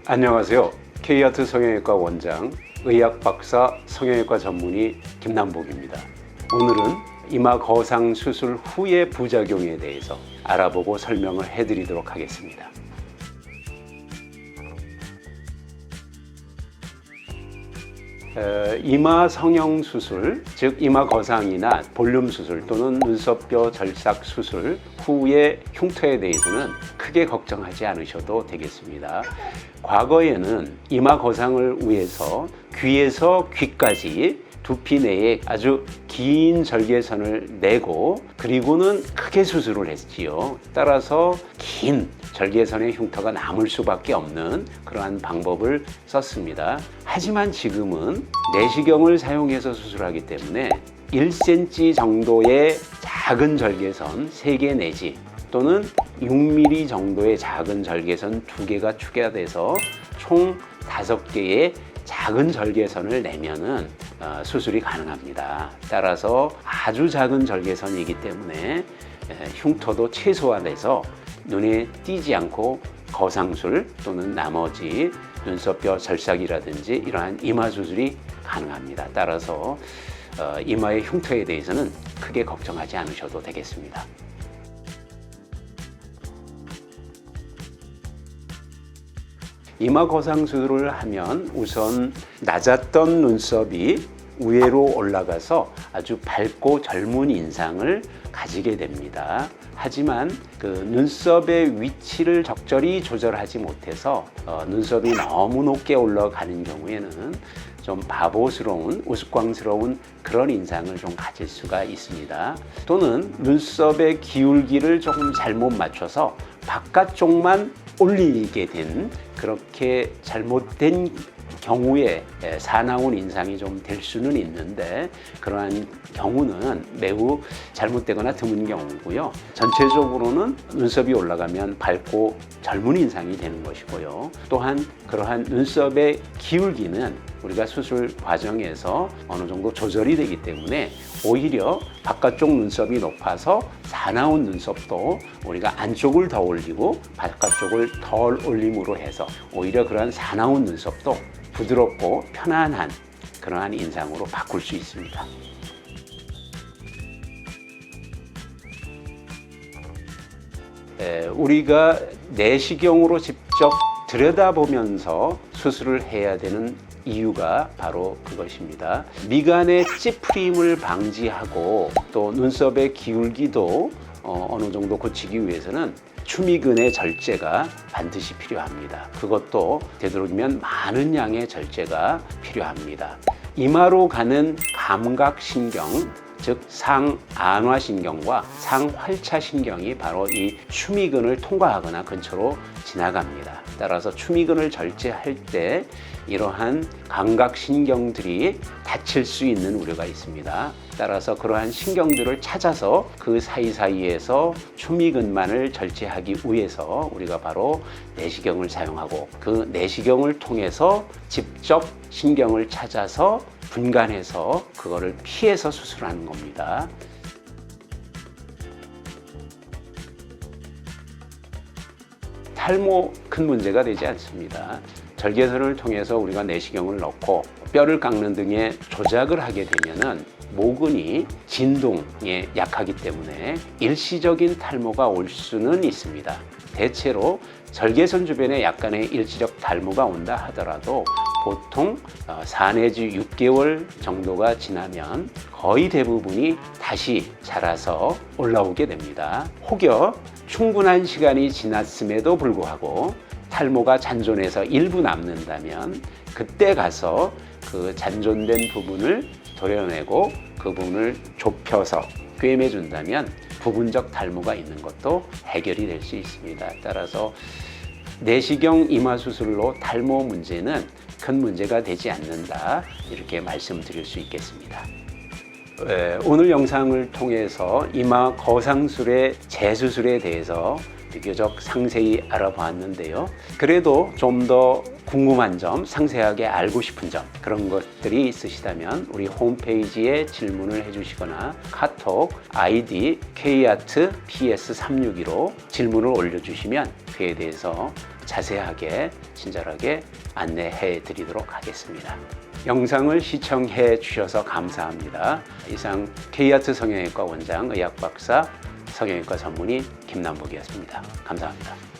안녕하세요. K아트 성형외과 원장, 의학박사 성형외과 전문의 김남복입니다. 오늘은 이마 거상 수술 후의 부작용에 대해서 알아보고 설명을 해드리도록 하겠습니다. 이마 성형 수술, 즉 이마 거상이나 볼륨 수술 또는 눈썹뼈 절삭 수술 후의 흉터에 대해서는 크게 걱정하지 않으셔도 되겠습니다. 과거에는 이마 거상을 위해서 귀에서 귀까지 두피 내에 아주 긴 절개선을 내고 그리고는 크게 수술을 했지요. 따라서 긴 절개선의 흉터가 남을 수밖에 없는 그러한 방법을 썼습니다. 하지만 지금은 내시경을 사용해서 수술하기 때문에 1cm 정도의 작은 절개선 3개 내지 또는 6mm 정도의 작은 절개선 2개가 추가돼서 총 5개의 작은 절개선을 내면은 수술이 가능합니다. 따라서 아주 작은 절개선이기 때문에 흉터도 최소화돼서 눈에 띄지 않고 거상술 또는 나머지 눈썹뼈 절삭이라든지 이러한 이마 수술이 가능합니다. 따라서 이마의 흉터에 대해서는 크게 걱정하지 않으셔도 되겠습니다. 이마 거상 수술을 하면 우선 낮았던 눈썹이 위로 올라가서 아주 밝고 젊은 인상을 가지게 됩니다. 하지만 그 눈썹의 위치를 적절히 조절하지 못해서 눈썹이 너무 높게 올라가는 경우에는 좀 바보스러운, 우스꽝스러운 그런 인상을 좀 가질 수가 있습니다. 또는 눈썹의 기울기를 조금 잘못 맞춰서 바깥쪽만 올리게 된 그렇게 잘못된 경우에 사나운 인상이 좀 될 수는 있는데 그러한 경우는 매우 잘못되거나 드문 경우고요. 전체적으로는 눈썹이 올라가면 밝고 젊은 인상이 되는 것이고요. 또한 그러한 눈썹의 기울기는 우리가 수술 과정에서 어느 정도 조절이 되기 때문에 오히려 바깥쪽 눈썹이 높아서 사나운 눈썹도 우리가 안쪽을 더 올리고 바깥쪽을 덜 올림으로 해서 오히려 그러한 사나운 눈썹도 부드럽고 편안한 그러한 인상으로 바꿀 수 있습니다. 우리가 내시경으로 직접 들여다보면서 수술을 해야 되는 이유가 바로 그것입니다. 미간의 찌푸림을 방지하고 또 눈썹의 기울기도 어느 정도 고치기 위해서는 추미근의 절제가 반드시 필요합니다. 그것도 되도록이면 많은 양의 절제가 필요합니다. 이마로 가는 감각신경, 즉 상안화신경과 상활차신경이 바로 이 추미근을 통과하거나 근처로 지나갑니다. 따라서 추미근을 절제할 때 이러한 감각신경들이 다칠 수 있는 우려가 있습니다. 따라서 그러한 신경들을 찾아서 그 사이사이에서 추미근만을 절제하기 위해서 우리가 바로 내시경을 사용하고 그 내시경을 통해서 직접 신경을 찾아서 분간해서 그거를 피해서 수술하는 겁니다. 탈모 큰 문제가 되지 않습니다. 절개선을 통해서 우리가 내시경을 넣고 뼈를 깎는 등의 조작을 하게 되면은 모근이 진동에 약하기 때문에 일시적인 탈모가 올 수는 있습니다. 대체로 절개선 주변에 약간의 일시적 탈모가 온다 하더라도 보통 4 내지 6개월 정도가 지나면 거의 대부분이 다시 자라서 올라오게 됩니다. 혹여 충분한 시간이 지났음에도 불구하고 탈모가 잔존해서 일부 남는다면 그때 가서 그 잔존된 부분을 도려내고 그 부분을 좁혀서 꿰매준다면 부분적 탈모가 있는 것도 해결이 될 수 있습니다. 따라서 내시경 이마 수술로 탈모 문제는 큰 문제가 되지 않는다, 이렇게 말씀드릴 수 있겠습니다. 오늘 영상을 통해서 이마 거상술의 재수술에 대해서 비교적 상세히 알아보았는데요. 그래도 좀 더 궁금한 점, 상세하게 알고 싶은 점, 그런 것들이 있으시다면 우리 홈페이지에 질문을 해주시거나 카톡 아이디 K아트 PS362로 질문을 올려주시면 그에 대해서 자세하게 친절하게 안내해 드리도록 하겠습니다. 영상을 시청해 주셔서 감사합니다. 이상 K아트 성형외과 원장 의학박사 성형외과 전문의 김남복이었습니다. 감사합니다.